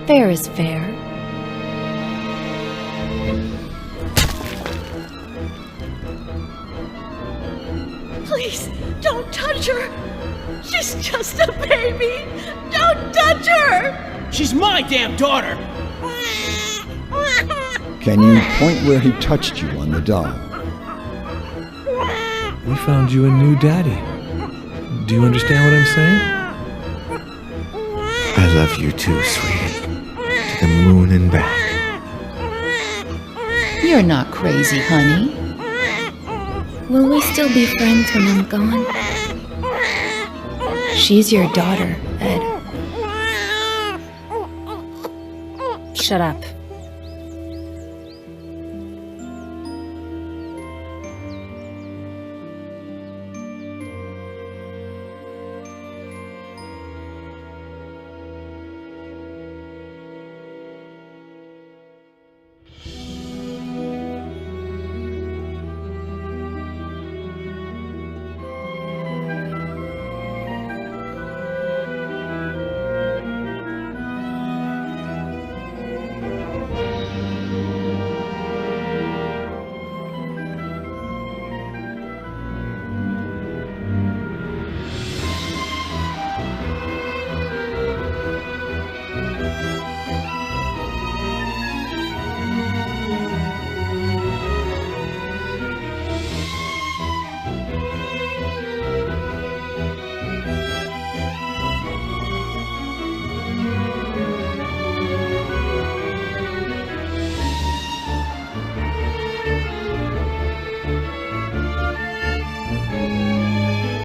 Speaker 7: Fair is fair.
Speaker 12: Please, don't touch her. She's just a baby. Don't touch her.
Speaker 2: She's my damn daughter!
Speaker 9: Can you point where he touched you on the doll?
Speaker 13: We found you a new daddy. Do you understand what I'm saying?
Speaker 14: I love you too, sweetie. To the moon and back.
Speaker 4: You're not crazy, honey.
Speaker 6: Will we still be friends when I'm gone?
Speaker 7: She's your daughter, Ed.
Speaker 15: Shut up.